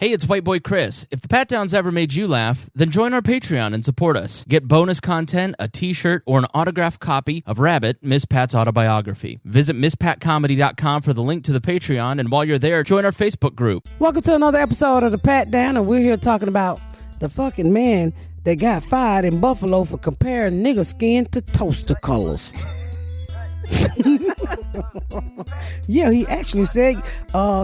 Hey, it's White Boy Chris. If the Pat Downs ever made you laugh, then join our Patreon and support us. Get bonus content, a t-shirt, or an autographed copy of Rabbit, Miss Pat's autobiography. Visit MissPatComedy.com for the link to the Patreon, and while you're there, join our Facebook group. Welcome to another episode of the Pat Down, and we're here talking about the fucking man that got fired in Buffalo for comparing nigger skin to toaster colors. Yeah, he actually said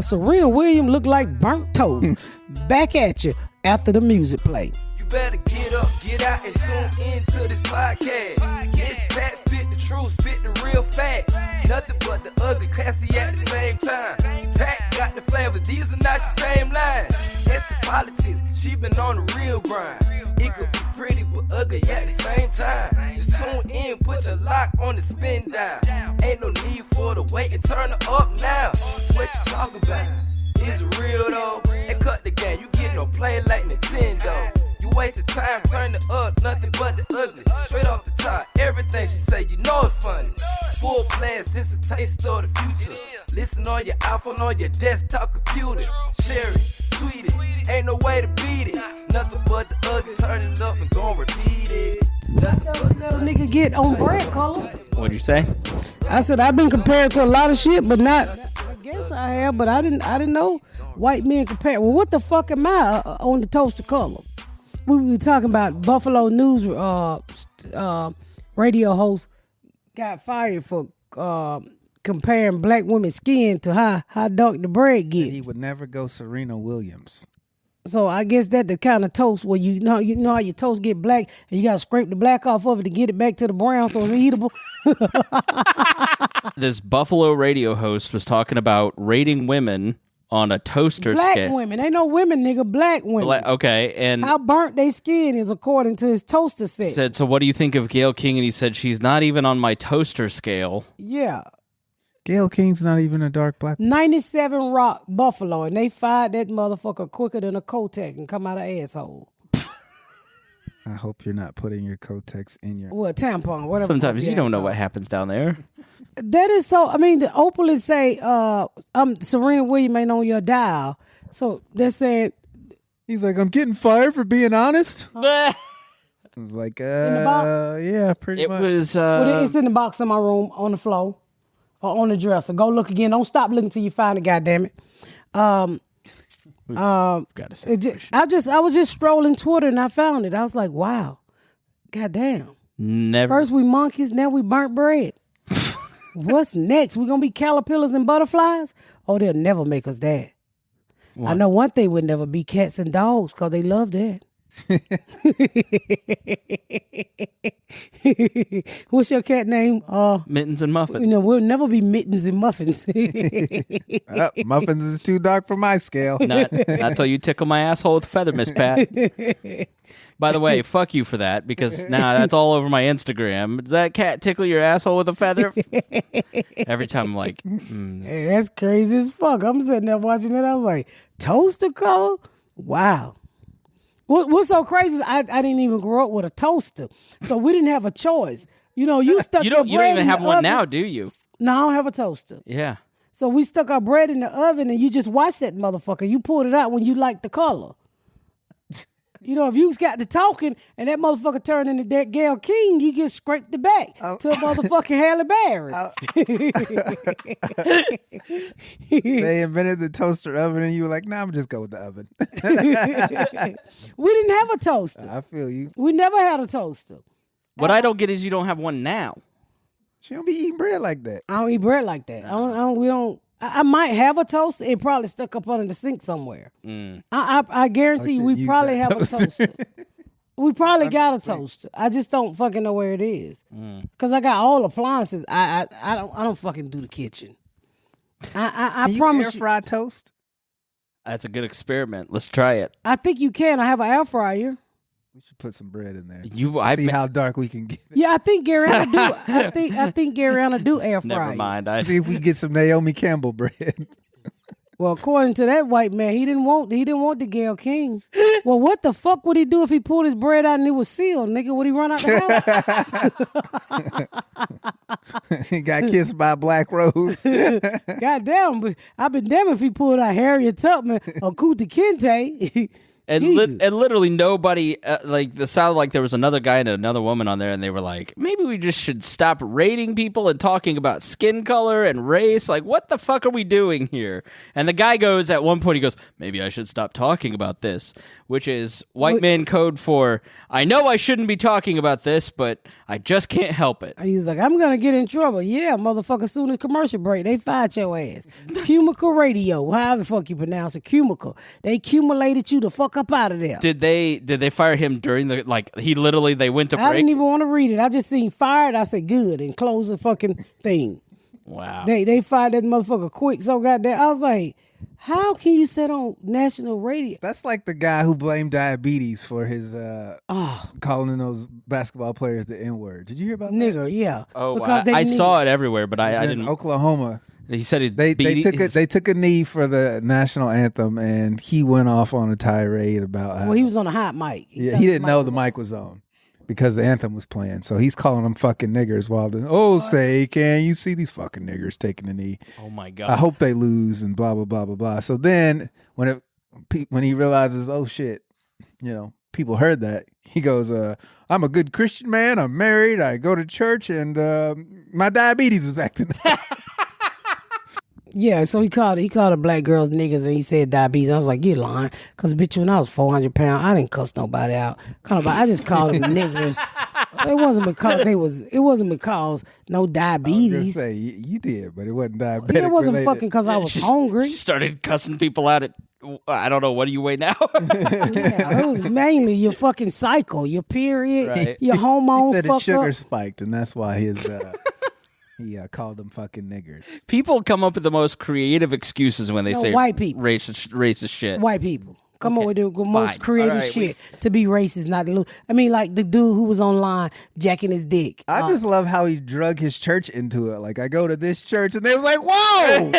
Serena Williams looked like burnt toast. Back at you after the music play. You better get up, get out, and tune into this podcast. This Pat spit the truth, spit the real fact. Nothing but the ugly, classy at the same time. Pat got the flavor, these are not your same lines. That's the politics, she been on the real grind. It could be pretty but ugly at the same time. Just tune in, put your lock on the spin down. Ain't no need for the wait and turn it up now. What you talking about? Is it real though? And cut the game, you get no play like Nintendo. You wasted time, turn it up, nothing but the ugly. Straight off the top, everything she say, you know it's funny. Full blast, this a taste of the future. Listen on your iPhone, on your desktop computer. Share it, tweet it, ain't no way to beat it. Nothing but the ugly, turn it up and gon' repeat it. Little nigga get on bread color. What'd you say? I said I've been compared to a lot of shit, but not. I guess I have, but I didn't know white men compared. Well, what the fuck am I on the toaster color? We were talking about Buffalo News radio host got fired for comparing black women's skin to how dark the bread get. He would never go Serena Williams. So I guess that the kind of toast where you know how your toast get black and you gotta scrape the black off of it to get it back to the brown so it's eatable. This Buffalo radio host was talking about rating women on a toaster black scale. Women, ain't no women, nigga. Black women. Okay, and how burnt they skin is according to his toaster set. Said, so what do you think of Gayle King? And he said, she's not even on my toaster scale. Yeah. Gayle King's not even a dark black. 97 Rock Buffalo, and they fired that motherfucker quicker than a Kotex and come out of asshole. I hope you're not putting your Kotex in your... Well, tampon, whatever. Sometimes you don't know what happens down there. That is so, I mean, the Opal say, Serena Williams ain't on your dial. So they're saying... He's like, I'm getting fired for being honest? I was like, yeah, pretty much. It was... well, it's in the box in my room, on the floor. Or on the dresser. Go look again. Don't stop looking till you find it, goddammit. I was just strolling Twitter and I found it. I was like, wow. Goddamn. Never. First we monkeys, now we burnt bread. What's next? We gonna be caterpillars and butterflies? Oh, they'll never make us that. What? I know one thing would never be cats and dogs because they love that. What's your cat name? Mittens and Muffins. You know, we'll never be Mittens and Muffins. Muffins is too dark for my scale. Not till you tickle my asshole with a feather, Miss Pat. By the way, fuck you for that, because now that's all over my Instagram. Does that cat tickle your asshole with a feather? Every time I'm like, Hey, that's crazy as fuck. I'm sitting there watching it. I was like, toaster color? Wow. What's so crazy is I didn't even grow up with a toaster, so we didn't have a choice. You know, you stuck you your don't bread even in have the one oven. now, do you? No, I don't have a toaster. Yeah. So we stuck our bread in the oven, and you just watch that motherfucker. You pulled it out when you liked the color. You know, if you got to talking and that motherfucker turned into that Gayle King, you get scraped the back to a motherfucking Halle Berry. They invented the toaster oven and you were like, nah, I'm just go with the oven. We didn't have a toaster. I feel you. We never had a toaster. What I don't get is you don't have one now. She don't be eating bread like that. I don't eat bread like that. I might have a toaster. It probably stuck up under the sink somewhere. I guarantee you we probably have a toaster. We probably got a toaster. I just don't fucking know where it is. Cause I got all appliances. I don't fucking do the kitchen. I promise you. Air fry toast? That's a good experiment. Let's try it. I think you can. I have an air fryer. We should put some bread in there. See how dark we can get it. Yeah, I think Garyana do. I think Garyana do air fry. Never mind. See if we get some Naomi Campbell bread. Well, according to that white man, he didn't want the Gayle King. Well, what the fuck would he do if he pulled his bread out and it was sealed, nigga? Would he run out the house? He got kissed by Black Rose. Goddamn, but I've been damn if he pulled out Harriet Tubman or Kunta Kinte. And, and literally nobody, it sounded like there was another guy and another woman on there, and they were like, maybe we just should stop rating people and talking about skin color and race. Like, what the fuck are we doing here? And the guy goes, at one point, he goes, maybe I should stop talking about this, which is white man code for, I know I shouldn't be talking about this, but I just can't help it. He was like, I'm going to get in trouble. Yeah, motherfucker, soon as commercial break, they fired your ass. Cumical radio, however the fuck you pronounce it, cumical. They accumulated you the fuck up out of there. Did they fire him during the, they went to break? I didn't even want to read it. I just seen fired. I said good and close the fucking thing. Wow. They fired that motherfucker quick so goddamn. I was like, how can you sit on national radio? That's like the guy who blamed diabetes for his calling those basketball players the N-word. Did you hear about that? Nigga, yeah. Oh, I saw it everywhere, but I didn't. Oklahoma. He said they took a knee for the national anthem, and he went off on a tirade about how. Well, he was on a hot mic. He didn't know the mic was on because the anthem was playing. So he's calling them fucking niggers while say, can you see these fucking niggers taking the knee? Oh my God. I hope they lose and blah blah blah blah blah. So then when he realizes, oh shit, people heard that, he goes, I'm a good Christian man. I'm married. I go to church, and my diabetes was acting. Yeah, so he called the black girls niggas and he said diabetes. I was like, you lying. Because, bitch, when I was 400 pounds, I didn't cuss nobody out. I just called them niggers. It wasn't because no diabetes. I was gonna say, you did, but it wasn't diabetes. It wasn't fucking because I was hungry. She started cussing people out at, I don't know, what do you weigh now? Yeah, it was mainly your fucking cycle, your period, right. your hormones. He said his sugar spiked, and that's why his... He called them fucking niggers. People come up with the most creative excuses when they say white people. Racist shit. White people. Come up with the most creative shit to be racist, not to lose. I mean, like the dude who was online jacking his dick. I just love how he drug his church into it. Like, I go to this church, and they was like, whoa, we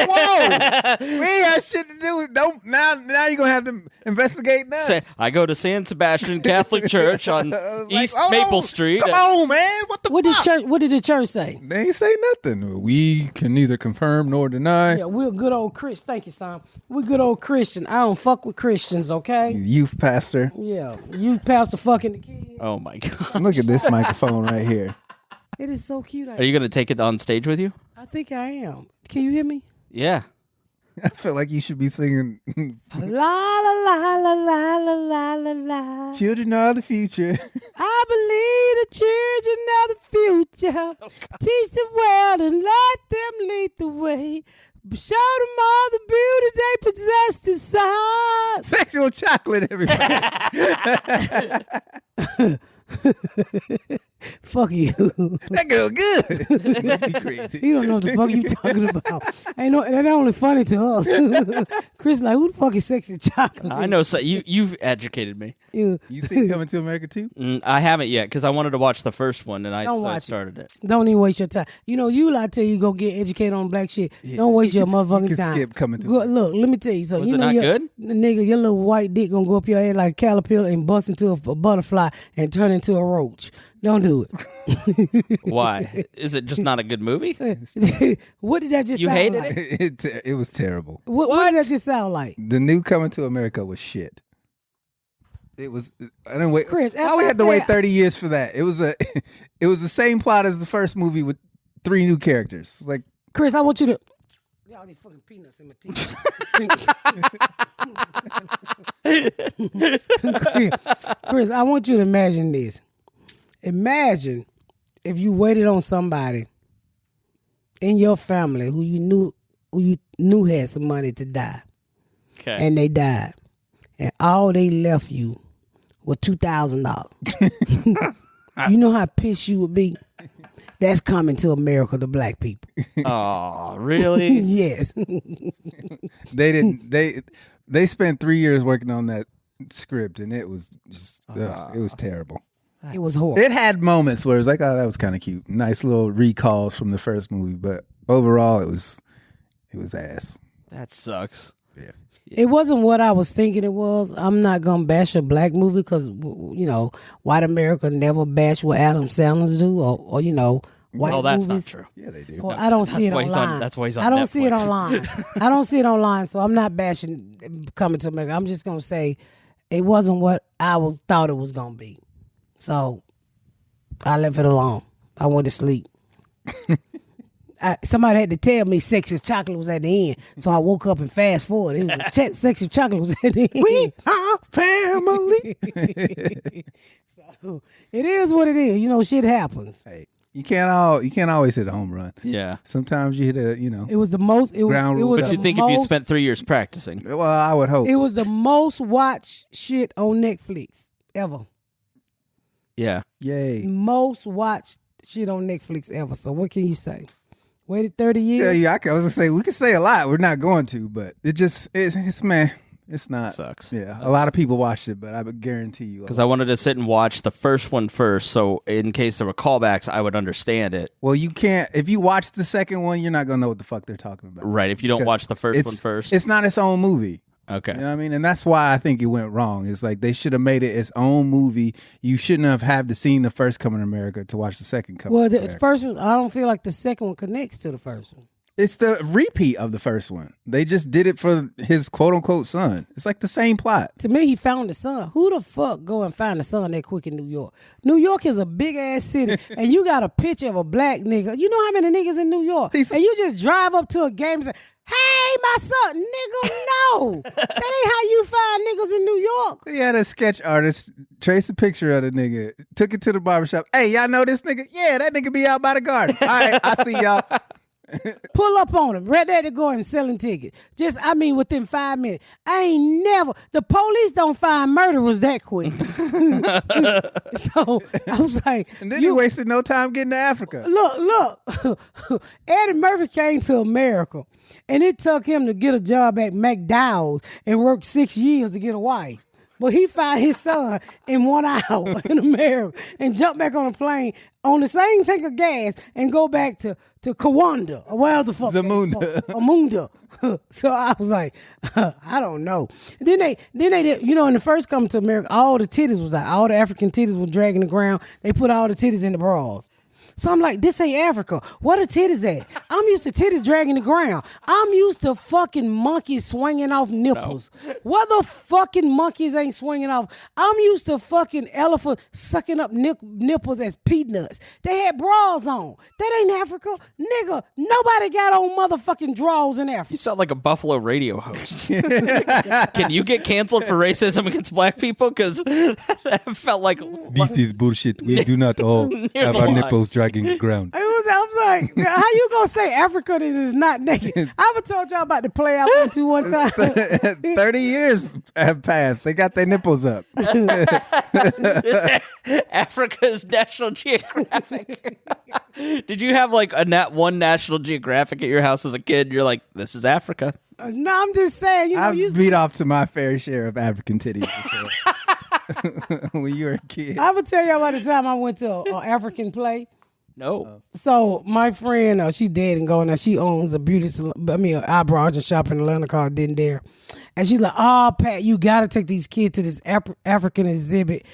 ain't got shit to do with. Now you're gonna have to investigate that. I go to San Sebastian Catholic Church on East Maple Street. Come on, man. What did the church say? They ain't say nothing. We can neither confirm nor deny. Yeah, we're good old Christian. Thank you, son. We're good old Christian. I don't fuck with Christians. Okay, youth pastor. Yeah, youth pastor fucking the kids. Oh my God! Look at this microphone right here. It is so cute. Are you gonna take it on stage with you? I think I am. Can you hear me? Yeah. I feel like you should be singing. La la la la la la la la la. Children are the future. I believe the children are the future. Teach the world and let them lead the way. Show them all the beauty they possess inside. Sexual chocolate, everybody. Fuck you. That girl good. You must be crazy. You don't know what the fuck you talking about. That only funny to us. Chris like, who the fuck is sexy chocolate? I know. So you've educated me. You see Coming to America too? I haven't yet because I wanted to watch the first one and I started it. Don't even waste your time. I tell you go get educated on black shit. Yeah. Don't waste your motherfucking time. Skip Coming to America. Look, let me tell you something. Was it not good? Nigga, your little white dick gonna go up your head like a caterpillar and bust into a butterfly and turn into a roach. Don't do it. Why? Is it just not a good movie? What did that just sound hated like? It was terrible. What did that just sound like? The new Coming to America was shit. It was. I didn't wait. Chris, we had to wait 30 years for that. It was the same plot as the first movie with 3 new characters. Like, Chris, I want you to. All these fucking peanuts in my teeth. Chris, I want you to imagine this. Imagine if you waited on somebody in your family who you knew had some money to die. Okay. And they died. And all they left you was $2,000. You know how pissed you would be? That's Coming to America to black people. Oh, really? Yes. They didn't. They spent 3 years working on that script, and it was just it was terrible. It was horrible. It had moments where it was like, oh, that was kind of cute, nice little recalls from the first movie, but overall, it was ass. That sucks. Yeah. It wasn't what I was thinking it was. I'm not gonna bash a black movie because white America never bash what Adam Sandler do, or white Oh, that's movies. not true. Yeah, they do. Or I don't see it why he's online. that's why he's on I don't Netflix. see it online. I don't see it online, so I'm not bashing Coming to America. I'm just gonna say it wasn't what I thought it was gonna be. So I left it alone. I went to sleep. Somebody had to tell me Sexy Chocolate was at the end, so I woke up and fast forward. It was Sexy Chocolate was at the end. We are family. So it is what it is. Shit happens. Hey, you can't always hit a home run. Yeah. Sometimes you hit a It was the most. It was. Ground It rule. was But the you think most, if you spent 3 years practicing. Well, I would hope. it was the most watched shit on Netflix ever. Yeah. Yay. Most watched shit on Netflix ever. So what can you say? Waited 30 years. Yeah, I was gonna say we could say a lot. We're not going to, but it's man. It's not. Sucks. Yeah, a lot of people watched it, but I would guarantee you. Because I wanted to sit and watch the first one first, so in case there were callbacks, I would understand it. Well, you can't. If you watch the second one, you're not gonna know what the fuck they're talking about. Right, if you don't Because watch the first one first. It's not its own movie. Okay. You know what I mean? And that's why I think it went wrong. It's like they should have made it its own movie. You shouldn't have had to seen the first Coming to America to watch the second Coming Well, to the America. first one, I don't feel like the second one connects to the first one. It's the repeat of the first one. They just did it for his quote unquote son. It's like the same plot. To me, he found the son. Who the fuck go and find the son that quick in New York? New York is a big ass city, and you got a picture of a black nigga. You know how many niggas in New York? And you just drive up to a game and say, "Hey, my son, nigga, no, that ain't how you find niggas in New York." He had a sketch artist trace a picture of the nigga, took it to the barbershop. Hey, y'all know this nigga? Yeah, that nigga be out by the garden. All right, I see y'all. Pull up on him, right there to go and selling tickets. Within 5 minutes. I ain't never. The police don't find murderers that quick. So I was like, And then he wasted no time getting to Africa. Look. Eddie Murphy came to America, and it took him to get a job at McDowell's and work 6 years to get a wife. But he found his son in 1 hour in America and jumped back on a plane on the same tank of gas and go back to Kawanda or whatever the fuck. Amunda. So I was like, I don't know. Then they did, in the first Coming to America, all the titties was out. All the African titties were dragging the ground. They put all the titties in the bras. So I'm like, this ain't Africa. Where the titties at? I'm used to titties dragging the ground. I'm used to fucking monkeys swinging off nipples. No. Where the fucking monkeys ain't swinging off? I'm used to fucking elephants sucking up nipples as peanuts. They had bras on. That ain't Africa. Nigga, nobody got on motherfucking drawers in Africa. You sound like a Buffalo radio host. Can you get canceled for racism against black people? Because that felt like... This is bullshit. We do not all have our nipples dragging the ground. I was like, how you gonna say Africa is not naked? I ever told y'all about the play I went to one time. 30 years have passed. They got their nipples up. Africa's National Geographic. Did you have like one National Geographic at your house as a kid? You're like, this is Africa. No, I'm just saying. I've beat off to my fair share of African titties before. When you were a kid. I would tell you about the time I went to an African play. No. So my friend, she dead and gone now. She owns a an eyebrow archer shop in Atlanta called Den Dare. And she's like, "Oh, Pat, you got to take these kids to this African exhibit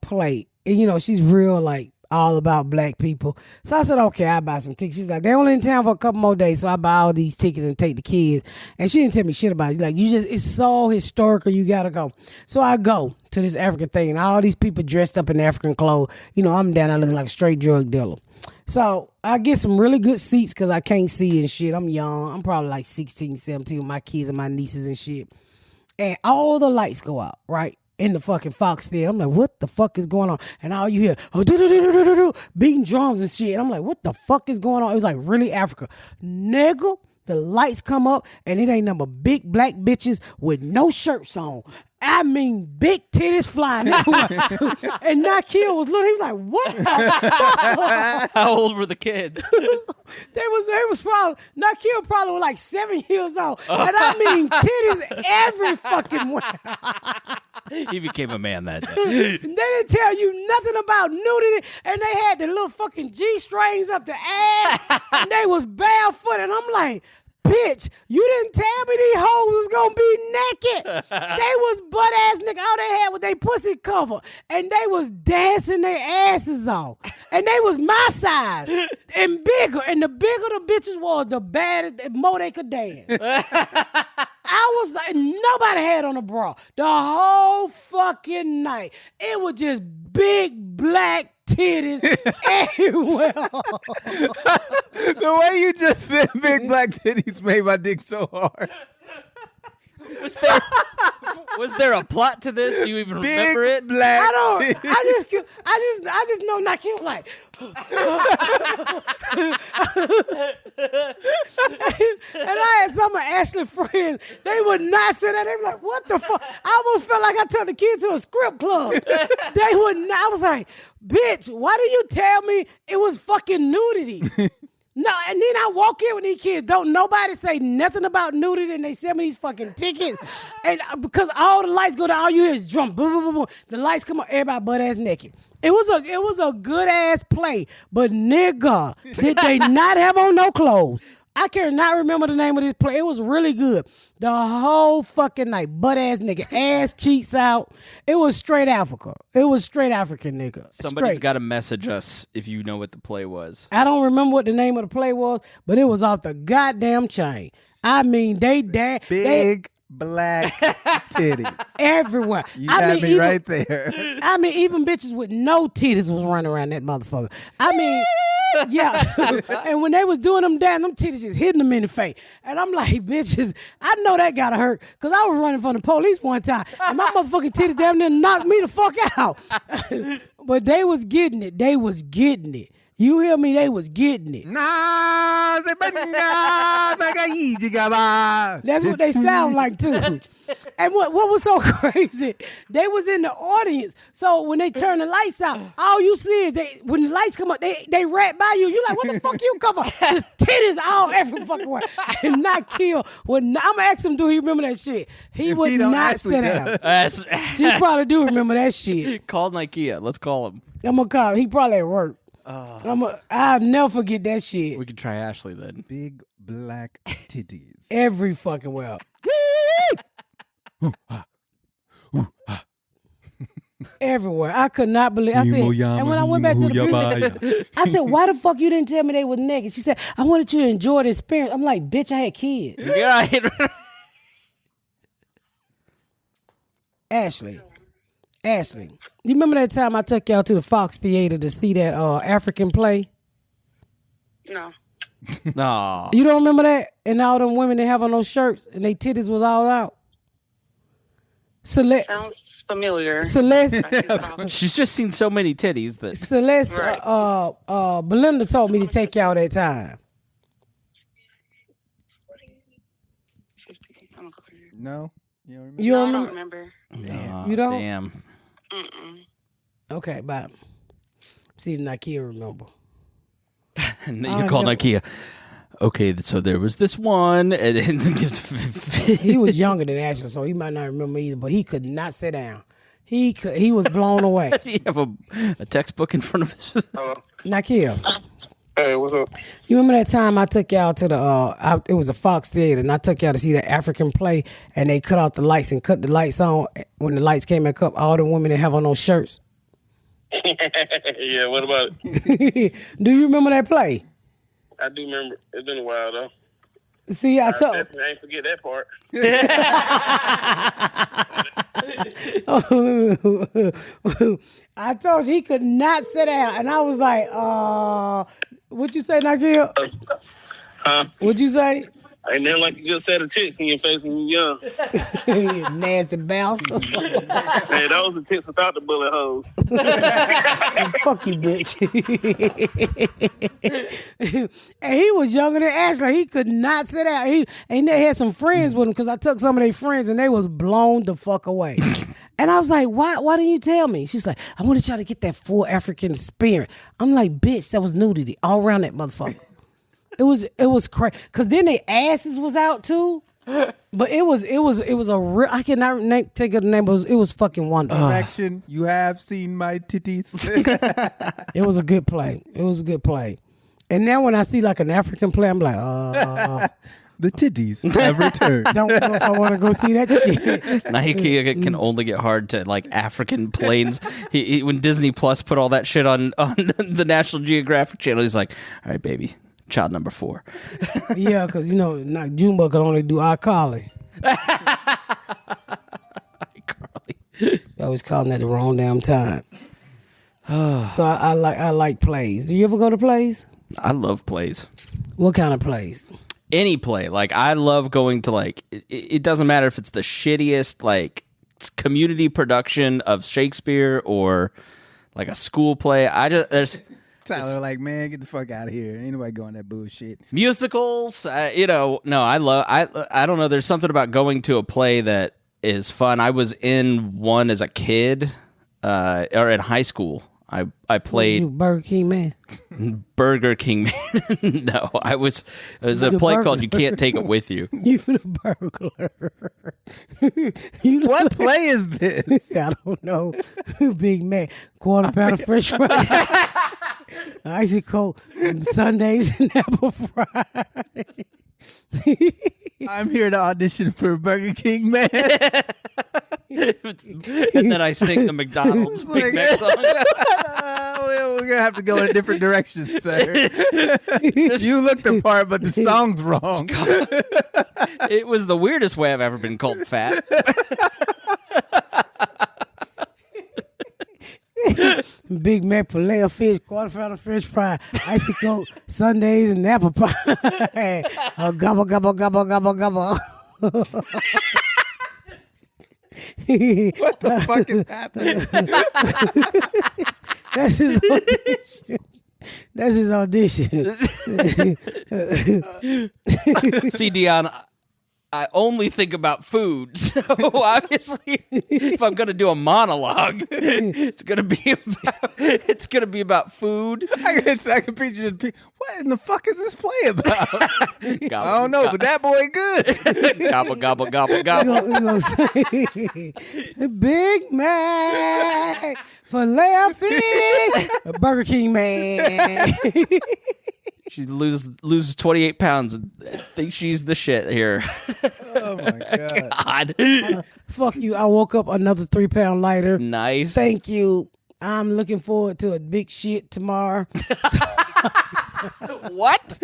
play." And she's real like all about black people. So I said, okay, I'll buy some tickets. She's like, they're only in town for a couple more days, so I buy all these tickets and take the kids. And she didn't tell me shit about it. Like, it's so historical, you gotta go. So I go to this African thing, and all these people dressed up in African clothes. I'm down there looking like a straight drug dealer. So I get some really good seats because I can't see and shit. I'm young. I'm probably like 16, 17 with my kids and my nieces and shit. And all the lights go out, right? In the fucking Fox Theater. I'm like, what the fuck is going on? And all you hear, beating drums and shit. And I'm like, what the fuck is going on? It was like really Africa. Nigga, the lights come up and it ain't nothing but big black bitches with no shirts on. I mean, big titties flying everywhere. And Nakil was looking, he was like, what the fuck? How old were the kids? They was probably, Nakil probably was like 7 years old. And I mean, titties every fucking way. He became a man that day. They didn't tell you nothing about nudity, and they had the little fucking G-strings up the ass, and they was barefoot, and I'm like, bitch, you didn't tell me these hoes was gonna be naked. They was butt ass nigga. All they had was they pussy cover, and they was dancing their asses off, and they was my size and bigger. And the bigger the bitches was, the better, the more they could dance. I was like, nobody had on a bra the whole fucking night. It was just big black titties everywhere. The way you just said big black titties made my dick so hard. Was there a plot to this? Do you even Big remember it? black I titties. just know Nike was like, and I had some of Ashley's friends. They would not say that. They were like, "What the fuck?" I almost felt like I took the kids to a script club. They would not. I was like, "Bitch, why do you tell me it was fucking nudity?" No, and then I walk in with these kids. Don't nobody say nothing about nudity, and they send me these fucking tickets. And because all the lights go down, all you hear is drum, boom, boom, boom, boom. The lights come on, everybody butt ass naked. It was a good ass play, but nigga, did they not have on no clothes? I cannot remember the name of this play. It was really good. The whole fucking night, butt ass nigga, ass cheeks out. It was straight Africa. It was straight African nigga. Somebody's got to message us if you know what the play was. I don't remember what the name of the play was, but it was off the goddamn chain. I mean, they Big black titties. everywhere. You had me even, right there. I mean, even bitches with no titties was running around that motherfucker. I mean, yeah. And when they was doing them down, them titties just hitting them in the face. And I'm like, bitches, I know that gotta hurt. Because I was running from the police one time. And my motherfucking titties down there knocked me the fuck out. But they was getting it. They was getting it. You hear me? They was getting it. That's what they sound like too. And what was so crazy? They was in the audience. So when they turn the lights out, all you see is when the lights come up, they rap by you. You like, what the fuck you cover? Just titties all every fucking way. And not kill. I'm gonna ask him, do he remember that shit? He would not sit down. She probably do remember that shit. Call Nikea. Let's call him. I'm gonna call him. He probably at work. I'll never forget that shit. We could try Ashley then. Big black titties. Every fucking well. Everywhere. I could not believe. I said, and when I went back to the music, I said, why the fuck you didn't tell me they were naked? She said, I wanted you to enjoy the experience. I'm like, bitch, I had kids. Yeah. Ashley, you remember that time I took y'all to the Fox Theater to see that African play? No. No. You don't remember that? And all them women that have on those shirts and they titties was all out. Sounds familiar. Celeste. She's just seen so many titties that Celeste, Right. Belinda told me to take y'all that time. No? You don't remember? You No, I don't don't remember? remember. You don't? Damn. Okay, bye. See if Nakia remember. You called Ikea. Okay, so there was this one, and He was younger than Ashley, so he might not remember either. But he could not sit down. He was blown away. you have a textbook in front of us. Nakia, Hey, what's up? you remember that time I took y'all to the? It was a Fox Theater, and I took y'all to see the African play, and they cut out the lights and cut the lights on. When the lights came back up, all the women that have on those shirts. Yeah, what about it? Do you remember that play? I do remember. It's been a while, though. See, I told. Definitely ain't forget that part. I told you he could not sit down, and I was like, "What you say, Nakia? Huh? What'd you say?" Ain't nothing like a good set of tits in your face when you're young. Nasty bastard. Hey, those are tits without the bullet holes. Fuck you, bitch. And he was younger than Ashley. He could not sit down. They had some friends with him because I took some of their friends and they was blown the fuck away. And I was like, why didn't you tell me? She was like, I wanted y'all to get that full African spirit. I'm like, bitch, that was nudity all around that motherfucker. It was crazy. Cause then their asses was out too. But it was a real, I cannot think of the name, but it was fucking wonderful. Action, you have seen my titties. It was a good play. And now when I see like an African play, I'm like, The titties have returned. Don't know if I want to go see that shit. Nike can only get hard to like African plains. When Disney Plus put all that shit on the National Geographic Channel, he's like, "All right, baby, child number 4." Yeah, because like Juma could only do iCarly. I was calling at the wrong damn time. So I like plays. Do you ever go to plays? I love plays. What kind of plays? Any play. Like, I love going to, like, it doesn't matter if it's the shittiest, like, community production of Shakespeare or, like, a school play. Tyler, like, man, get the fuck out of here. Ain't nobody going that bullshit. Musicals, no, I don't know. There's something about going to a play that is fun. I was in one as a kid, or in high school. I played You Burger King man. Burger King Man. No, it was a play called You Can't Take It With You. You the burglar. What play is this? I don't know. Big man. Quarter pound of fresh fries. Icy cold Sundays and apple fries. I'm here to audition for Burger King Man. And then I sing the McDonald's Big Mac song. We're going to have to go in a different direction, sir. You look the part, but the song's wrong. It was the weirdest way I've ever been called fat. Big Mac, filet of fish, quarter pound of fresh fry, icy cold Sundays and apple pie. Gobble, gobble, gobble, gobble, gobble. What the fuck is happening? That's his audition. That's his audition. See, Deon, I only think about food. So obviously, if I'm going to do a monologue, it's going to be about food. I can picture what in the fuck is this play about? I don't know, but that boy good. Gobble, gobble, gobble, gobble. We're gonna say, Big Mac, filet of fish, Burger King man. She loses 28 pounds and thinks she's the shit here. Oh my God. Fuck you. I woke up another 3 pound lighter. Nice. Thank you. I'm looking forward to a big shit tomorrow. What?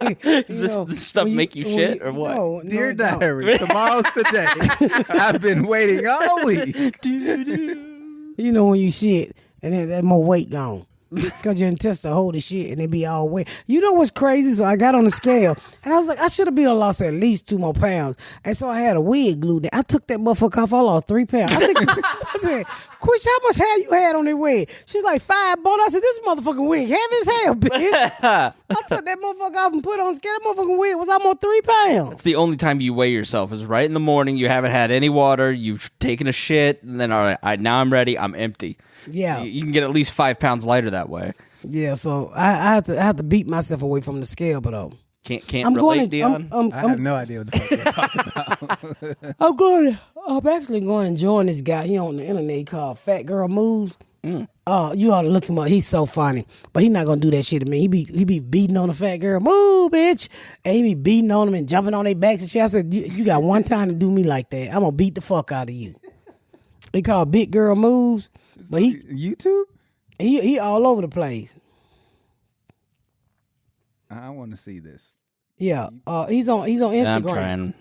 Does this stuff make you shit or what? No, Dear it don't. diary, tomorrow's the day. I've been waiting all week. You know when you shit and then there's more weight gone. Because your intestines hold the shit and they be all wet. You know what's crazy? So I got on the scale and I was like, I should have been lost at least 2 more pounds. And so I had a wig glued there. I took that motherfucker off. I lost 3 pounds. I said, Quish, how much hair you had on that wig? She was like, 5 bone. I said, this motherfucking wig heavy as hell, bitch. I took that motherfucker off and put on scale. That motherfucking wig was almost 3 pounds. It's the only time you weigh yourself is right in the morning. You haven't had any water. You've taken a shit. And then, all right, now I'm ready. I'm empty. Yeah. You can get at least 5 pounds lighter that way. Yeah, so I have to beat myself away from the scale, but Can't relate, Deon? I have no idea what the fuck you're talking about. I'm actually going to join this guy. He on the internet called Fat Girl Moves. You ought to look him up. He's so funny, but he's not gonna do that shit to me. He be beating on the fat girl, move, bitch, and he be beating on them and jumping on their backs and shit. I said, you got one time to do me like that, I'm gonna beat the fuck out of you. He called Big Girl Moves, but YouTube? He all over the place. I want to see this. Yeah, he's on Instagram. I'm trying to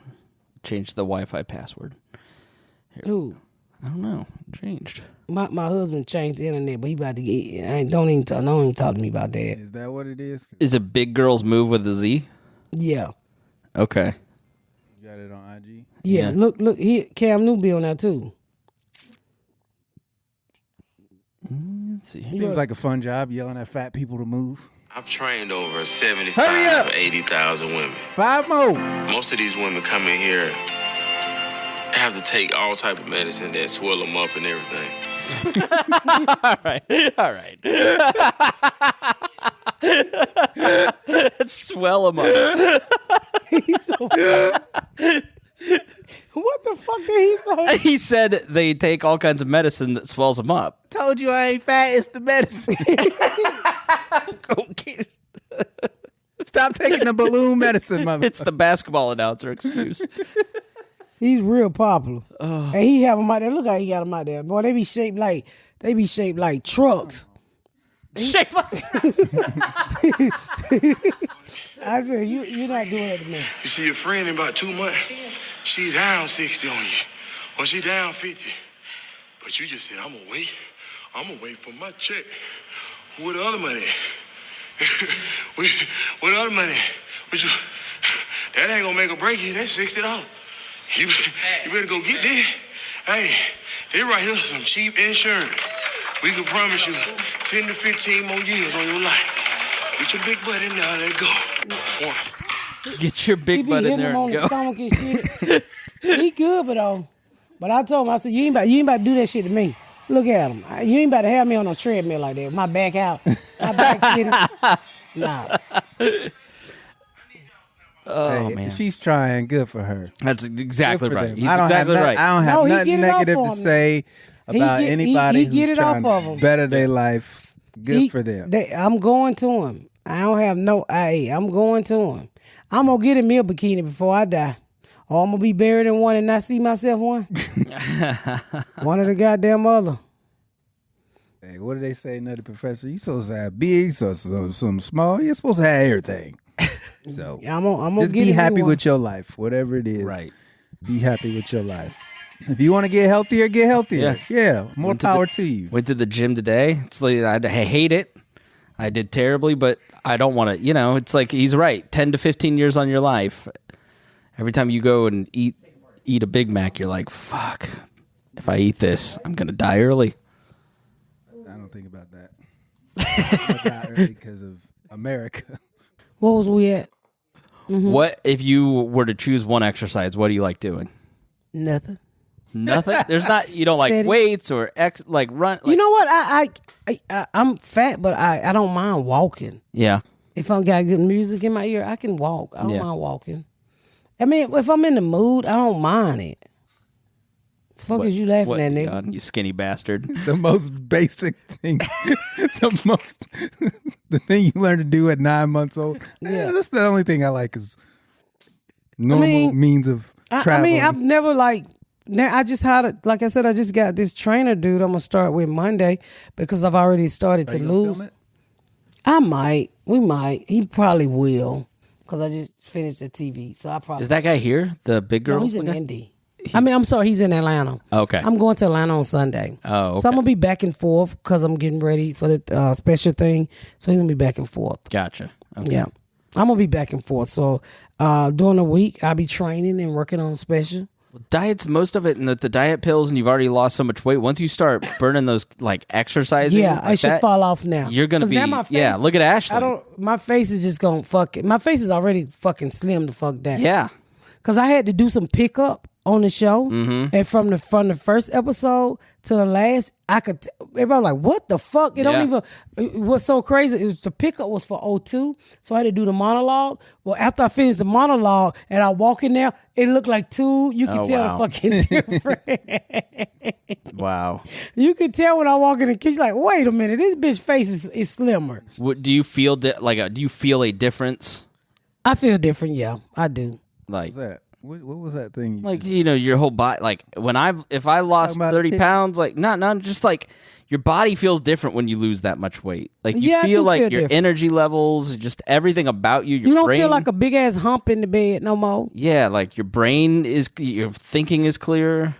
change the Wi-Fi password. Here. Who? I don't know. Changed. My husband changed the internet, but he about to get. Don't even talk to me about that. Is that what it is? Is it Big Girls Move with a Z? Yeah. Okay. You got it on IG? Yeah. Look. Cam Newton be on there too. Let's see. Seems like a fun job yelling at fat people to move. I've trained over 75 Hurry up. or 80,000 women. 5 more. Most of these women come in here have to take all type of medicine that swell them up and everything. All right. Let's swell them up. He's so What the fuck did he say? He said they take all kinds of medicine that swells them up. Told you I ain't fat. It's the medicine. Okay. Stop taking the balloon medicine, mother. It's the basketball announcer excuse. He's real popular. And he have them out there. Look how he got them out there. Boy, they be shaped like trucks. Shaped like I said, you're not doing it to me. You see your friend in about 2 months, she down 60 on you. Or she down 50. But you just said, I'm gonna wait. I'm gonna wait for my check. Where the other money at? Where the other money at? That ain't gonna make a break you. That's $60. You better go get that. Hey, they right here some cheap insurance. We can promise you 10 to 15 more years on your life. Get your big butt in there, let go. One. Get your big butt in there and go. The shit. He good, but I told him, I said, you ain't about to do that shit to me. Look at him. You ain't about to have me on a treadmill like that. My back out. My back sitting. Nah. Oh, man. She's trying. Good for her. That's exactly right. Them. He's exactly right. I don't have nothing negative to say about anybody who's trying to better their life. Good for them. I'm going to him. I don't have no I'm going to him. I'm going to get a meal bikini before I die. Or I'm going to be buried in one and not see myself one. One of the goddamn other. Hey, what do they say, Nutty Professor? You supposed to have big, some small. You're supposed to have everything. So I'm gonna just be happy with your life, whatever it is. Right. Be happy with your life. If you want to get healthier, get healthier. Yeah. More power to you. Went to the gym today. It's like I hate it. I did terribly, but I don't want to. It's like he's right. 10 to 15 years on your life. Every time you go and eat a Big Mac, you're like, fuck. If I eat this, I'm gonna die early. I don't think about that. I die early because of America. What was we at? Mm-hmm. What if you were to choose one exercise? What do you like doing? Nothing. Nothing. There's not. You don't like weights or run. You know what? I'm fat, but I don't mind walking. Yeah. If I got good music in my ear, I can walk. I don't mind walking. I mean, if I'm in the mood, I don't mind it. Fuck is you laughing at, nigga? God, you skinny bastard. The most basic thing. The thing you learn to do at 9 months old. Yeah. That's the only thing I like is normal means of traveling. I've never I just had like I said, I just got this trainer dude I'm going to start with Monday because I've already started to lose. Film it? I might. We might. He probably will because I just finished the TV. So I probably. Is that guy here? The big girl? No, he's in Indy. I'm sorry, he's in Atlanta. Okay. I'm going to Atlanta on Sunday. Oh, okay. So I'm going to be back and forth because I'm getting ready for the special thing. So he's going to be back and forth. Gotcha. Okay. Yeah. I'm going to be back and forth. So during the week, I'll be training and working on special. Well, diet's most of it, and the diet pills, and you've already lost so much weight. Once you start burning those, exercising. Yeah, I should fall off now. You're going to be, look at Ashley. My face is just going to fuck it. My face is already fucking slim the fuck down. Yeah. Because I had to do some pickup on the show, and from the first episode to the last, everybody was like, "What the fuck?" What's so crazy is the pickup was for 02, so I had to do the monologue. Well, after I finished the monologue and I walk in there, it looked like 2. You could tell the fucking difference. Wow. You could tell when I walk in the kitchen, like, wait a minute, this bitch face is slimmer. Do you feel do you feel a difference? I feel different. Yeah, I do. What's that? What was that thing? Your whole body. If I lost 30 pounds, not just your body feels different when you lose that much weight. You feel like your different energy levels, just everything about you. You don't brain, feel like a big ass hump in the bed no more. Yeah, your brain your thinking is clearer.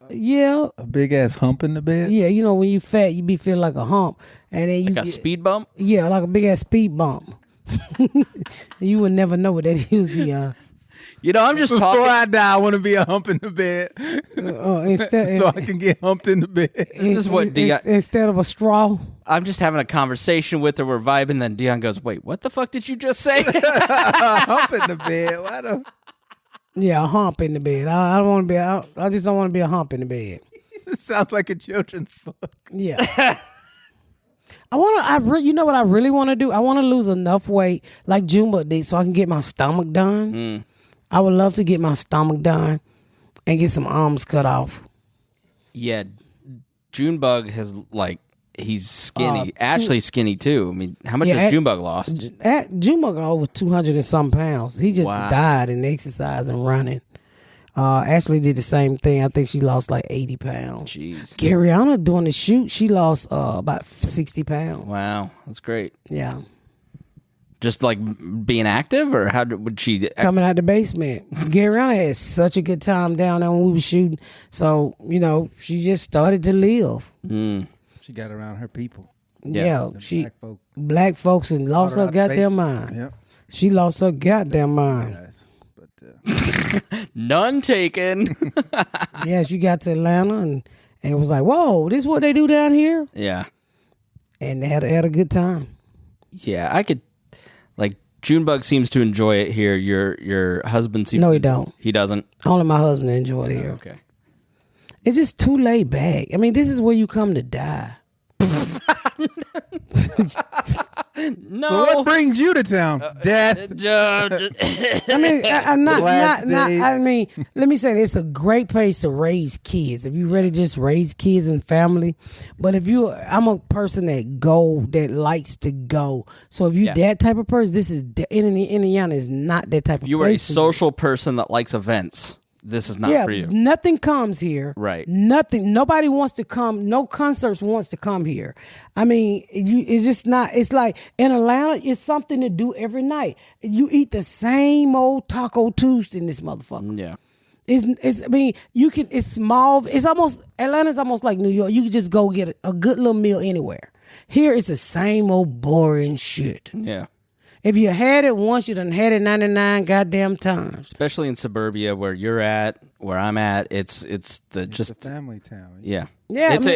Yeah, a big ass hump in the bed. Yeah, when you fat, you be feeling like a hump, and then you get a speed bump. Yeah, like a big ass speed bump. You would never know what that is, Deon. I'm just talking. Before I die, I want to be a hump in the bed. So I can get humped in the bed. This is what Deon... Instead of a straw. I'm just having a conversation with her. We're vibing. Then Deon goes, "Wait, what the fuck did you just say?" Hump in the bed. Yeah, a hump in the bed. I don't want to be. I just don't want to be a hump in the bed. It sounds like a children's book. Yeah. You know what I really want to do? I want to lose enough weight like Junebug did so I can get my stomach done. I would love to get my stomach done and get some arms cut off. Yeah, Junebug has He's skinny. Ashley's skinny too. I mean, how much has Junebug lost? Junebug over 200 and some pounds. He just died in exercise and running. Ashley did the same thing. I think she lost like 80 pounds. Jeez. Garyana doing the shoot, she lost about 60 pounds. Wow, that's great. Yeah. Just like being active, or how would she coming out the basement? Garyana had such a good time down there when we were shooting. So she just started to live. She got around her people. Yeah, she black folks and lost her goddamn mind. Yep. She lost her goddamn mind. Guys, but none taken. Yeah, she got to Atlanta and was like, "Whoa, this is what they do down here." Yeah, and they had a good time. Yeah, I could. Like Junebug seems to enjoy it here. Your husband seems. No, he don't. He doesn't. Only my husband enjoyed it here. Okay. It's just too laid back. I mean, this is where you come to die. No. So what brings you to town? Death. I mean, I mean, let me say this: it's a great place to raise kids. If you're ready to just raise kids and family, but I'm a person that likes to go. So if you that type of person, this is Indiana is not that type of. You are a social person that likes events. This is not for you. Nothing comes here. Right. Nothing. Nobody wants to come. No concerts wants to come here. I mean, it's just not. It's like in Atlanta, it's something to do every night. You eat the same old Taco Tuesday in this motherfucker. Yeah. It's. I mean, you can. It's small. It's almost Atlanta's almost like New York. You can just go get a good little meal anywhere. Here, it's the same old boring shit. Yeah. If you had it once, you done had it 99 goddamn times. Especially in suburbia where you're at, where I'm at, it's a family town. Yeah. Yeah. It's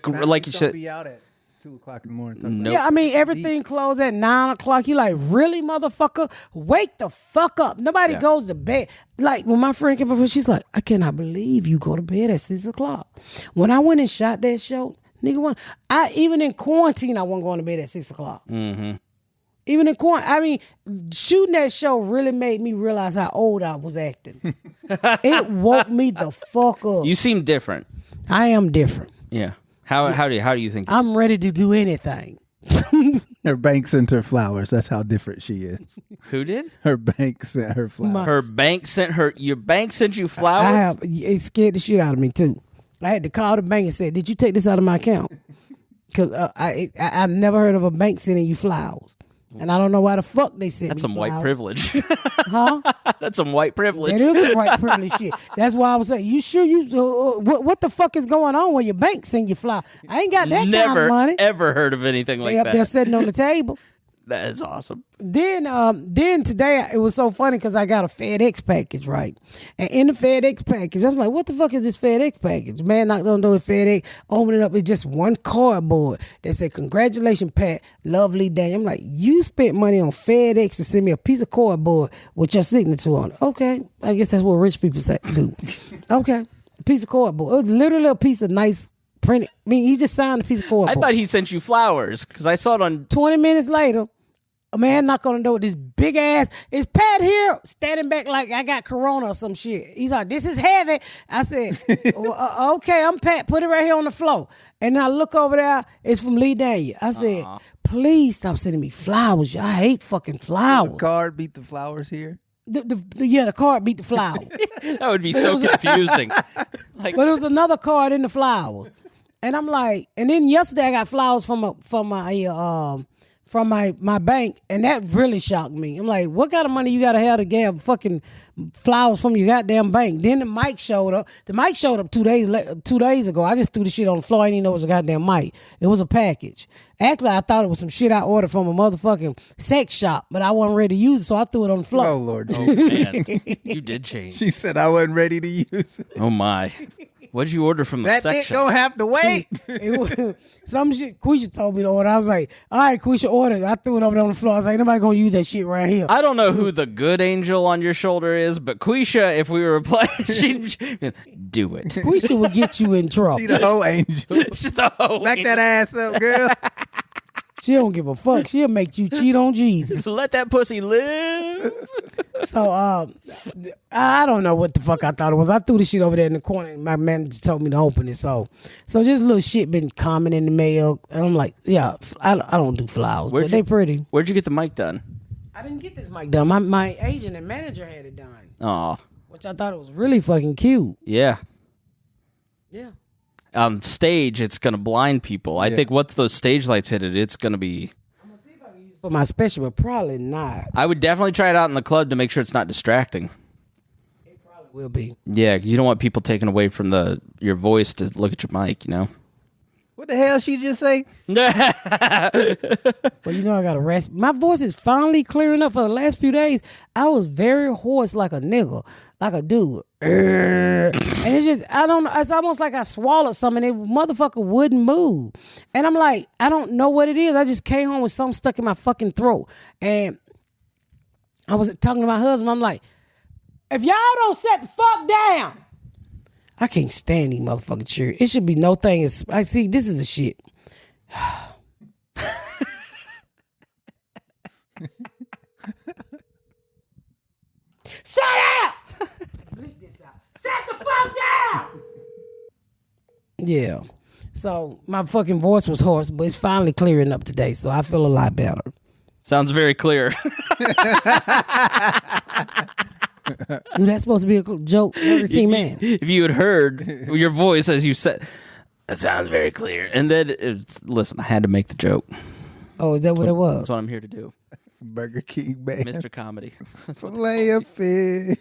like you said. Be out at 2:00 in the morning. Nope. Yeah, I mean everything closed at 9:00. You like, really, motherfucker? Wake the fuck up. Nobody goes to bed. Like when my friend came up, she's like, I cannot believe you go to bed at 6:00. When I went and shot that show, nigga, even in quarantine, I wasn't going to bed at 6:00. Mm-hmm. Even in quarantine, I mean, shooting that show really made me realize how old I was acting. It woke me the fuck up. You seem different. I am different. Yeah. How do you think? I'm ready to do anything. Her bank sent her flowers. That's how different she is. Who did? Her bank sent her flowers. Her bank sent her. Your bank sent you flowers? It scared the shit out of me too. I had to call the bank and say, "Did you take this out of my account?" Because I've never heard of a bank sending you flowers. And I don't know why the fuck they sent That's me some flowers. white privilege. Huh? That's some white privilege. That is some white privilege shit. That's why I was saying, you sure what the fuck is going on when your bank send you flowers? I ain't got that kind of money. Never ever heard of anything like that. They're sitting on the table. That is awesome. Then today it was so funny because I got a FedEx package, right? And in the FedEx package, I was like, what the fuck is this FedEx package? Man, not gonna know if FedEx open it up. It's just one cardboard that said, congratulations, Pat, lovely day. I'm like, you spent money on FedEx to send me a piece of cardboard with your signature on it. Okay, I guess that's what rich people say too. Okay, a piece of cardboard. It was literally a piece of nice printed. I mean, he just signed a piece of cardboard. I thought he sent you flowers because I saw it on 20 minutes later. A man knocked on the door with this big ass. Is Pat here? Standing back like I got corona or some shit. He's like, this is heavy. I said, okay, I'm Pat. Put it right here on the floor. And I look over there. It's from Lee Daniel. I said, please stop sending me flowers. I hate fucking flowers. The card beat the flowers here. The card beat the flowers. That would be so confusing. But it was another card in the flowers. And I'm like, and then yesterday I got flowers from my bank, and that really shocked me. I'm like, what kind of money you gotta have to get fucking flowers from your goddamn bank? Then the mic showed up. The mic showed up 2 days ago. I just threw the shit on the floor. I didn't even know it was a goddamn mic. It was a package. Actually, I thought it was some shit I ordered from a motherfucking sex shop, but I wasn't ready to use it, so I threw it on the floor. Oh Lord, Oh man, you did change. She said I wasn't ready to use it. Oh my. What did you order from the That section? dick gonna have to wait. It was, some shit Quisha told me to order. I was like, all right, Quisha, order it. I threw it over there on the floor. I was like, nobody gonna use that shit right here. I don't know who the good angel on your shoulder is, but Quisha, if we were playing, she'd do it. Quisha would get you in trouble. She the whole angel. She's the whole Back that ass up, girl. She don't give a fuck. She'll make you cheat on Jesus. Let that pussy live. So I don't know what the fuck I thought it was. I threw the shit over there in the corner and my manager told me to open it. So just little shit been common in the mail. And I'm like, yeah, I don't do flowers, but they pretty. Where'd you get the mic done? I didn't get this mic done. My agent and manager had it done. Oh. Which I thought it was really fucking cute. Yeah. Yeah. On stage, it's going to blind people. I think once those stage lights hit it, it's going to be... I'm going to see if I can use it for my special, but probably not. I would definitely try it out in the club to make sure it's not distracting. It probably will be. Yeah, because you don't want people taking away from your voice to look at your mic, you know? What the hell she just say? Well, you know I got a rest. My voice is finally clearing up for the last few days. I was very hoarse like a nigga, like a dude. And it's just, I don't know. It's almost like I swallowed something and the motherfucker wouldn't move. And I'm like, I don't know what it is. I just came home with something stuck in my fucking throat. And I was talking to my husband. I'm like, if y'all don't set the fuck down, I can't stand these motherfucking chairs. It should be no thing. I see, this is a shit. Set out! Bleep this out. Set the fuck down! Yeah. So my fucking voice was hoarse, but it's finally clearing up today, so I feel a lot better. Sounds very clear. Dude, that's supposed to be a joke, Burger King man. If you had heard your voice as you said, that sounds very clear. And then, listen, I had to make the joke. Oh, is that what it was? That's what I'm here to do. Burger King man. Mr. Comedy. Filet of fish.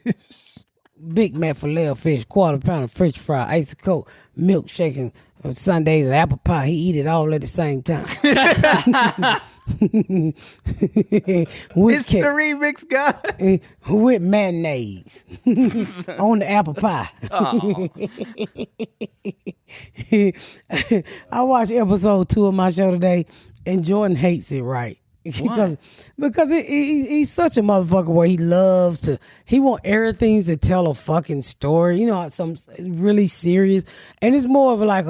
Big Mac filet of fish, quarter pound of French fry, ice coke, milkshake, and Sundays and apple pie. He eat it all at the same time. It's the remix guy. With mayonnaise on the apple pie. I watched episode 2 of my show today, and Jordan hates it, right? because he's such a motherfucker where he want everything to tell a fucking story, you know, some really serious, and it's more of like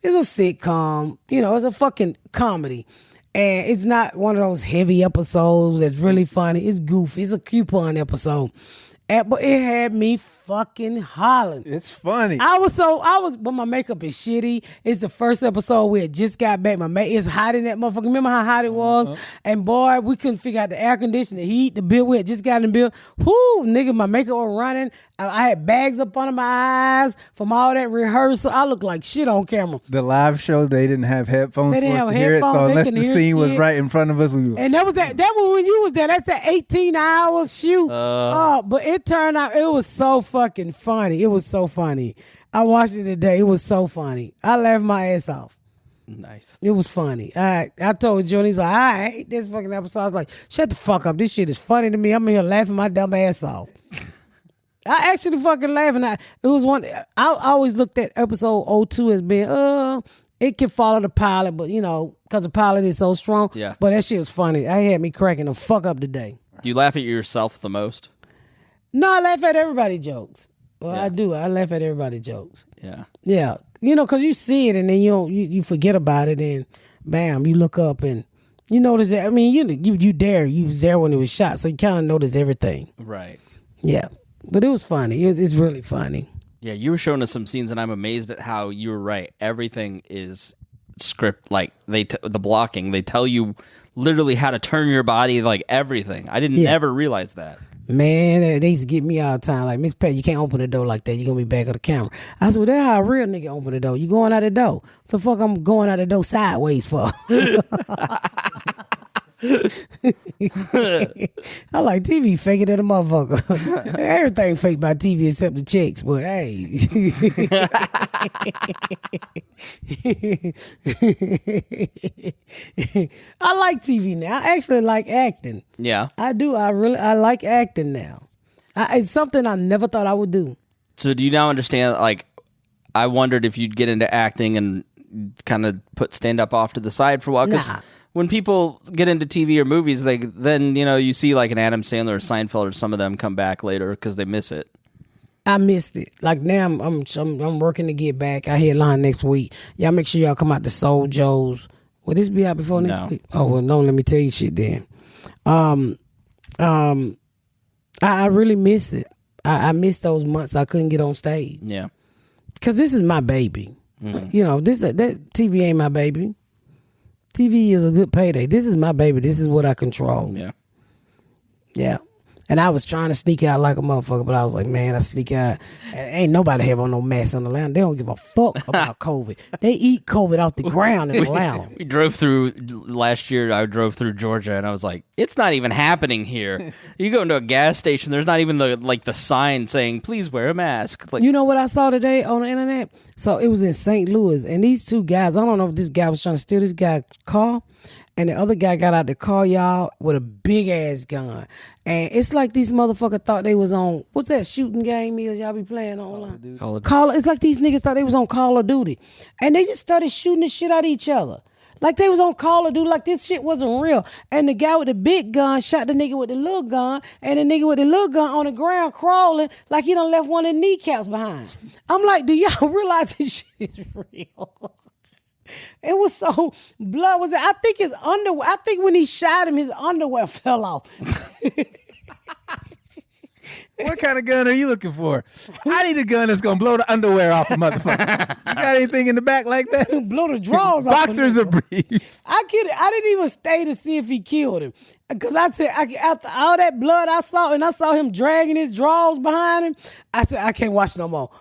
it's a sitcom, you know, it's a fucking comedy, and it's not one of those heavy episodes that's really funny. It's goofy. It's a coupon episode. But it had me fucking hollering. It's funny. But my makeup is shitty. It's the first episode we had just got back. It's hot in that motherfucker. Remember how hot it was? Uh-huh. And boy, we couldn't figure out the air conditioning, the heat, the bill. We had just got in the bill. Whoo, nigga, my makeup was running. I had bags up under my eyes from all that rehearsal. I looked like shit on camera. The live show, they didn't have headphones. They didn't have hear headphones. It, so unless the scene was right in front of us, and that was when you was there. That's an 18-hour shoot. But it turned out it was so fucking funny. It was so funny. I watched it today. It was so funny. I laughed my ass off. Nice. It was funny. I told Johnny, he's like, I hate this fucking episode. I was like, shut the fuck up. This shit is funny to me. I'm here laughing my dumb ass off. I actually fucking laughing. It was one. I always looked at episode 02 as being, it can follow the pilot, but you know, because the pilot is so strong. Yeah. But that shit was funny. I had me cracking the fuck up today. Do you laugh at yourself the most? No, I laugh at everybody's jokes. Well, Yeah. I do. I laugh at everybody's jokes. Yeah. Yeah. You know, because you see it and then you forget about it and bam, you look up and you notice that. I mean, you was there when it was shot, so you kind of notice everything. Right. Yeah. But it was funny. It's really funny. Yeah, you were showing us some scenes, and I'm amazed at how you were right. Everything is script, like the blocking. They tell you literally how to turn your body, like everything. I didn't ever realize that. Man, they used to get me all the time. Like, Miss Pat, you can't open the door like that. You're going to be back of the camera. I said, well, that's how a real nigga open the door. You going out the door. So fuck I'm going out the door sideways for. I like TV faking than a motherfucker. Everything fake by TV except the chicks, but hey. I like TV now. I actually like acting. Yeah. I do. I like acting now. It's something I never thought I would do. So do you now understand, like, I wondered if you'd get into acting and kind of put stand-up off to the side for a while? Because when people get into TV or movies, then you see like an Adam Sandler or Seinfeld or some of them come back later because they miss it. I missed it. Like now I'm working to get back. I headline next week. Y'all make sure y'all come out to Soul Joe's Will this be out before next week? Oh well, no. Let me tell you shit then. I really miss it. I miss those months I couldn't get on stage. Yeah. Cause this is my baby. You know, that TV ain't my baby. TV is a good payday. This is my baby. This is what I control. Yeah. Yeah. And I was trying to sneak out like a motherfucker, but I was like, man, I sneak out. Ain't nobody have on no mask on the lounge. They don't give a fuck about COVID. They eat COVID off the ground in the lounge. We drove through last year. I drove through Georgia, and I was like, "It's not even happening here." You go into a gas station. There's not even the sign saying, "Please wear a mask." Like, you know what I saw today on the internet? So it was in St. Louis, and these two guys. I don't know if this guy was trying to steal this guy's car. And the other guy got out the car, y'all, with a big-ass gun. And it's like these motherfuckers thought they was on, what's that shooting game is y'all be playing online? It's like these niggas thought they was on Call of Duty. And they just started shooting the shit at each other. Like they was on Call of Duty, like this shit wasn't real. And the guy with the big gun shot the nigga with the little gun, and the nigga with the little gun on the ground crawling like he done left one of the kneecaps behind. I'm like, do y'all realize this shit is real? It was so blood was it? I think his underwear. I think when he shot him, his underwear fell off. What kind of gun are you looking for? I need a gun that's gonna blow the underwear off a motherfucker. You got anything in the back like that? Blow the drawers off. Boxers or briefs? I didn't even stay to see if he killed him. Because I said, after all that blood I saw, and I saw him dragging his drawers behind him, I said, I can't watch no more.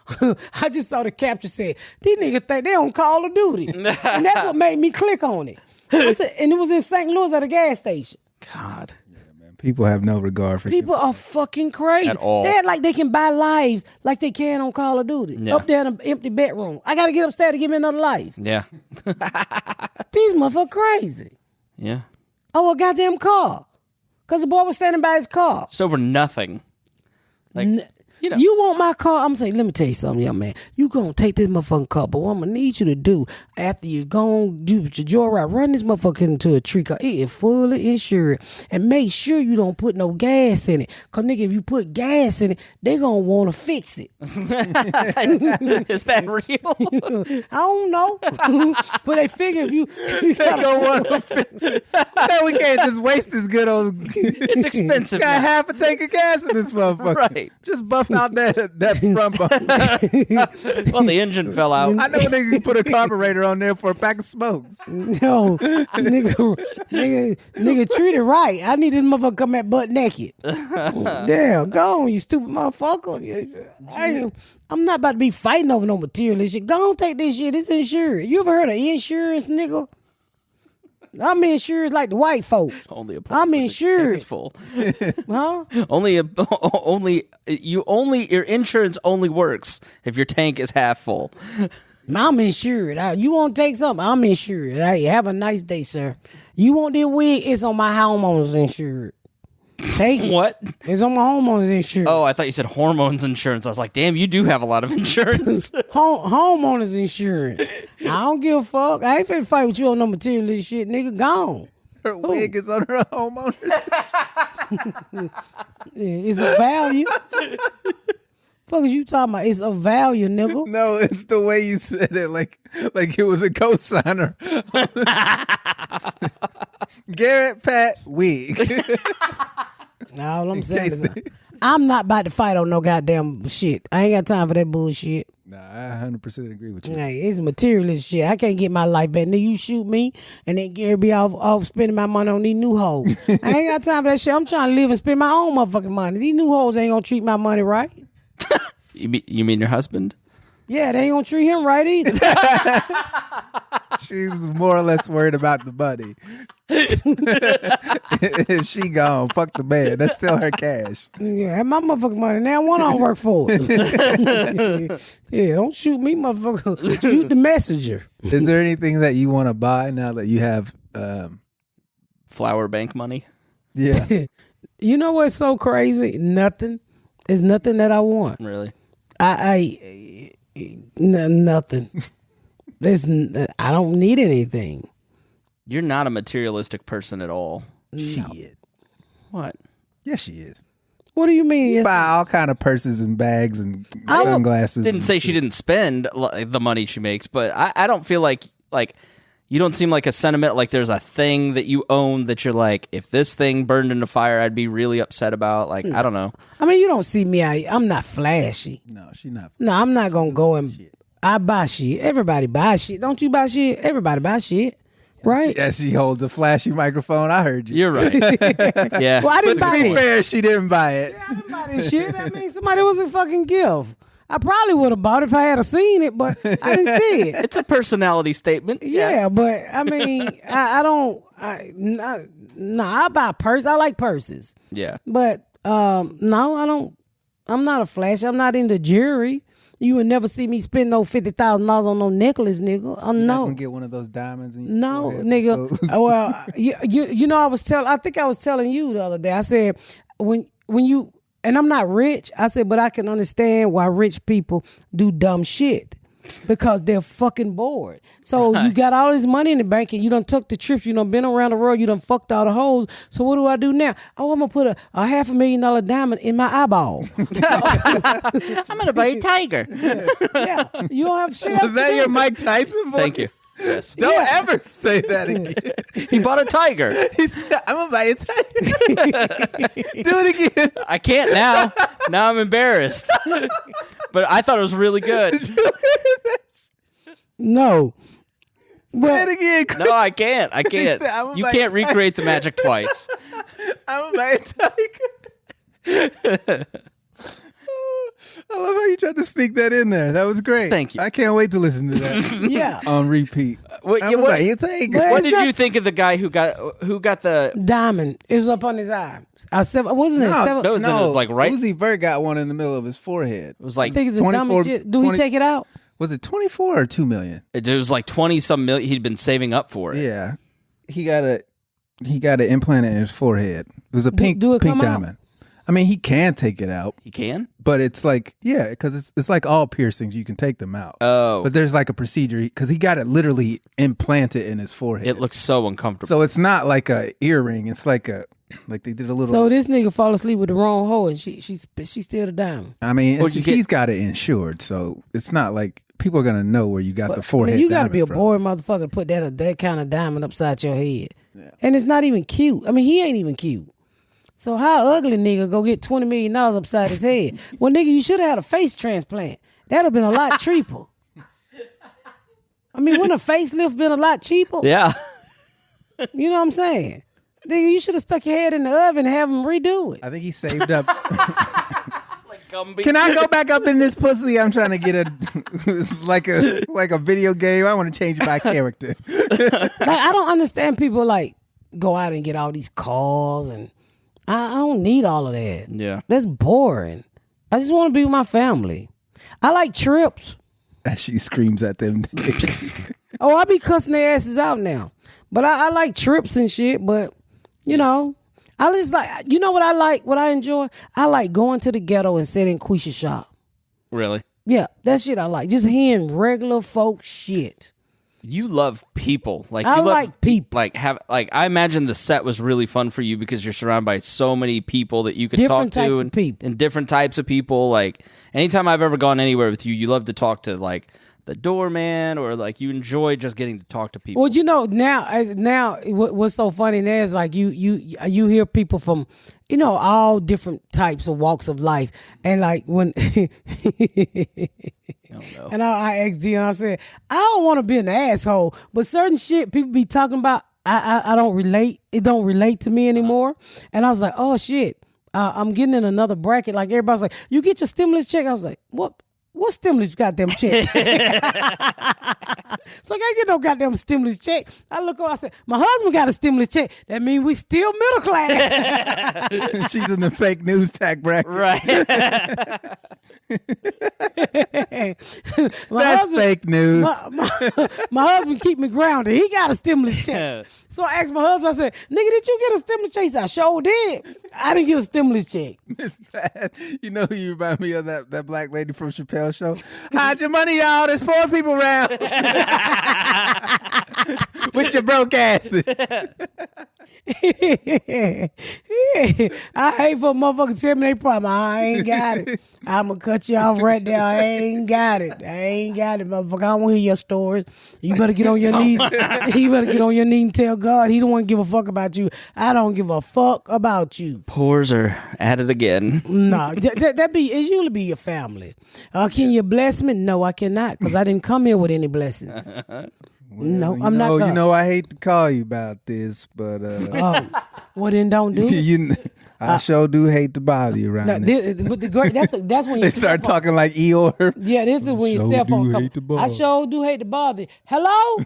I just saw the capture said, these niggas think they on Call of Duty. And that's what made me click on it. I said, and it was in St. Louis at a gas station. God. People have no regard for people. Are fucking crazy. At all. They act like they can buy lives like they can on Call of Duty. Yeah. Up there in an empty bedroom. I got to get upstairs to give me another life. Yeah. These motherfuckers crazy. Yeah. Oh, a goddamn car. Because the boy was standing by his car. Just over nothing. Like, you know. You want my car? I'm saying, let me tell you something, young man. You gonna take this motherfucking car, but what I'm gonna need you to do after you gone do your joyride, run this motherfucker into a tree car. It is fully insured, and make sure you don't put no gas in it. Cause nigga, if you put gas in it, they gonna want to fix it. Is that real? I don't know, but they figure if you they gonna want to fix it. No, we can't just waste this good old. It's expensive. Got half a tank of gas in this motherfucker. Right. Just buff out that front bumper. Well, the engine fell out. I know niggas can put a carburetor on there for a pack of smokes. No, nigga, treat it right. I need this motherfucker come back butt naked. Damn, go on, you stupid motherfucker. I'm not about to be fighting over no materialist shit. Go on, take this shit. It's insured. You ever heard of insurance, nigga? I'm insured like the white folks. I'm insured. It's full. Huh? Your insurance only works if your tank is half full. I'm insured. You want to take something? I'm insured. Hey, have a nice day, sir. You want this wig? It's on my homeowner's insured. Take it. What? It's on my homeowner's insurance. Oh, I thought you said hormones insurance. I was like, damn, you do have a lot of insurance. Homeowner's insurance. I don't give a fuck. I ain't finna fight with you on no materialist shit, nigga. Gone. Her wig is on her homeowner's. It's a value. Fuck is you talking about? It's a value, nigga. No, it's the way you said it, like it was a cosigner. Garrett Pat wig. Now all I'm saying is I'm not about to fight on no goddamn shit. I ain't got time for that bullshit. Nah, I 100% agree with you. Hey, it's materialist shit. I can't get my life back. Then you shoot me and then Gary be off spending my money on these new hoes. I ain't got time for that shit. I'm trying to live and spend my own motherfucking money. These new hoes ain't gonna treat my money right. You mean your husband? Yeah, they ain't gonna treat him right either. She was more or less worried about the money. If she gone, fuck the man. That's still her cash. Yeah, have my motherfucking money. Now one I work for it. Yeah, don't shoot me, motherfucker. Shoot the messenger. Is there anything that you want to buy now that you have flower bank money? Yeah. You know what's so crazy? Nothing. There's nothing that I want. Really? Nothing. I don't need anything. You're not a materialistic person at all. Shit. What? Yes, she is. What do you mean? You buy all kind of purses and bags and sunglasses. Didn't say she didn't spend the money she makes, but I don't feel like You don't seem like a sentiment, like there's a thing that you own that you're like, if this thing burned into fire, I'd be really upset about. Like, I don't know. I mean, you don't see me out. I'm not flashy. No, she's not. No, I'm not going to go and... I buy shit. Everybody buys shit. Don't you buy shit? Everybody buy shit. Right? As she holds a flashy microphone, I heard you. You're right. Yeah. Well, I didn't buy To be it. fair, she didn't buy it. I didn't buy this shit. I mean, somebody was a fucking gift. I probably would have bought it if I had seen it, but I didn't see it. It's a personality statement. Yeah, but I mean, I buy purse. I like purses. Yeah. But no, I don't. I'm not a flash. I'm not into jewelry. You would never see me spend no $50,000 on no necklace, nigga. You're No. not gonna get one of those diamonds. In your No, forehead nigga. with those? Well, you know, I think I was telling you the other day. I said when you, and I'm not rich. I said, but I can understand why rich people do dumb shit because they're fucking bored. So you got all this money in the bank and you done took the trips. You done been around the world. You done fucked all the hoes. So what do I do now? Oh, I'm gonna put a $500,000 diamond in my eyeball. I'm going to buy a tiger. Yeah, you don't have shit else Was to that do. your Mike Tyson voice? Thank you. Yes. Don't ever say that again. He bought a tiger. He said, I'm gonna buy a tiger. Do it again. I can't now. Now I'm embarrassed. But I thought it was really good. No. Say But it again. Chris. No, I can't. I can't. I'm You like- can't recreate the magic twice. I'm gonna buy a tiger. I love how you tried to sneak that in there. That was great. Thank you. I can't wait to listen to that yeah, on repeat. What- I'm yeah, gonna what- buy a tiger. But- What It's did not- you think of the guy who got the? diamond. It was up on his eye. Wasn't it? no, it was like right. Uzi Vert got one in the middle of his forehead. It was I like think it's the 24 dumbest shit. Do 20 we take it out? Was it 24 or 2 million? it was like 20-some million. He'd been saving up for it. Yeah, he got an implant in his forehead. It was a pink do it pink come out? diamond. I mean, he can take it out, He can. but it's like because it's like all piercings. You can take them out. Oh, But there's like a procedure because he got it literally implanted in his forehead. it looks so uncomfortable. So it's not like a earring. It's like they did a little. So this nigga fall asleep with the wrong hoe and she still the diamond. I mean, What'd you get? he's got it insured, so it's not like people are gonna know where you got the I forehead. mean, you got to diamond be a from. boring motherfucker to put that kind of diamond upside your head. And it's not even cute. I mean, he ain't even cute. So how ugly nigga go get $20 million upside his head? Well, nigga, you should have had a face transplant. That'd have been a lot cheaper. I mean, wouldn't a facelift been a lot cheaper? yeah. You know what I'm saying? Nigga, you should have stuck your head in the oven and have him redo it. I think he saved up. Gumby. Can I go back up in this pussy? I'm trying to get it's like a video game. I want to change my character. Like, I don't understand people like go out and get all these cars and I don't need all of that. Yeah. That's boring. I just want to be with my family. I like trips. As she screams at them. Oh, I be cussing their asses out now. But I like trips and shit, but you know, I just like, you know what I like, what I enjoy? I like going to the ghetto and sitting in Quisha shop. Really? Yeah, that shit I like. Just hearing regular folk shit. You love people. Like I you love like people. I imagine the set was really fun for you because you're surrounded by so many people that you could Different talk types to of and, people. and different types of people. Like anytime I've ever gone anywhere with you, you love to talk to like the doorman or like you enjoy just getting to talk to people. Well, you know, now what's so funny now is like you hear people from, you know, all different types of walks of life. And like when and I asked Deon, I said, I don't want to be an asshole, but certain shit people be talking about, I don't relate. It don't relate to me anymore. And I was like, oh shit, I'm getting in another bracket. Like everybody's like, you get your stimulus check. I was like, what stimulus goddamn check? So I can't get no goddamn stimulus check. I look over, I said, my husband got a stimulus check. That means we still middle class. She's in the fake news tag bracket. Right. That's fake news. My husband keep me grounded. He got a stimulus check. So I asked my husband, I said, nigga, did you get a stimulus check? He said, I sure did. I didn't get a stimulus check. It's bad. You know who you remind me of, that black lady from Chappelle's show? Hide your money, y'all. There's poor people around. With your broke asses. I hate for a motherfucker to tell me they problem. I ain't got it. I'm going to cut you off right there. I ain't got it, motherfucker. I don't want to hear your stories. You better get on your knees. You better get on your knees and tell God he don't want to give a fuck about you. I don't give a fuck about you. Pores are at it again. No, it usually be your family. Can you bless me? No, I cannot, because I didn't come here with any blessings. No, I'm not. You know, I hate to call you about this, but well then don't do it. I sure do hate to bother you around there. But that's when you they start talking like Eeyore. Yeah, this is when your cell phone comes. I sure do hate to bother you. Hello?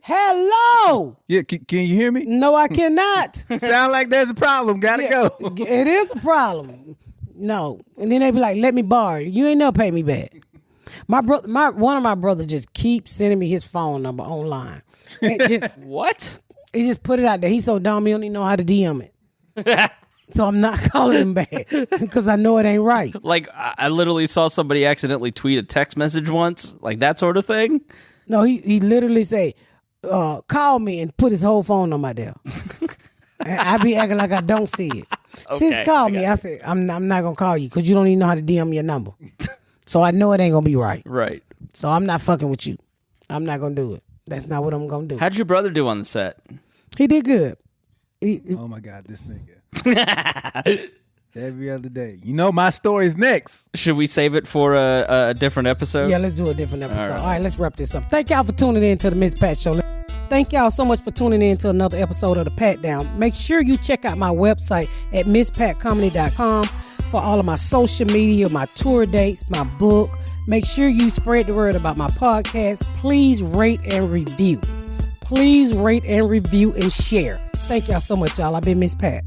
Hello? Yeah, can you hear me? No, I cannot. Sound like there's a problem. Gotta go. It is a problem. No. And then they be like, let me borrow you. You ain't never pay me back. One of my brothers just keeps sending me his phone number online. What? He just put it out there. He's so dumb he don't even know how to DM it. So I'm not calling him back because I know it ain't right. Like, I literally saw somebody accidentally tweet a text message once, like that sort of thing. No, he literally say, call me, and put his whole phone number out there. And I be acting like I don't see it. Okay, Sis called me. I said, I'm not going to call you because you don't even know how to DM your number. So I know it ain't going to be right. Right. So I'm not fucking with you. I'm not going to do it. That's not what I'm going to do. How'd your brother do on the set? He did good. Oh my God, this nigga. Every other day. You know my story's next. Should we save it for a different episode? Yeah, let's do a different episode. All right, let's wrap this up. Thank y'all for tuning in to the Miss Pat Show. Thank y'all so much for tuning in to another episode of the Pat Down. Make sure you check out my website at misspatcomedy.com for all of my social media, my tour dates, my book. Make sure you spread the word about my podcast. Please rate and review. Please rate and review and share. Thank y'all so much, y'all. I've been Miss Pat.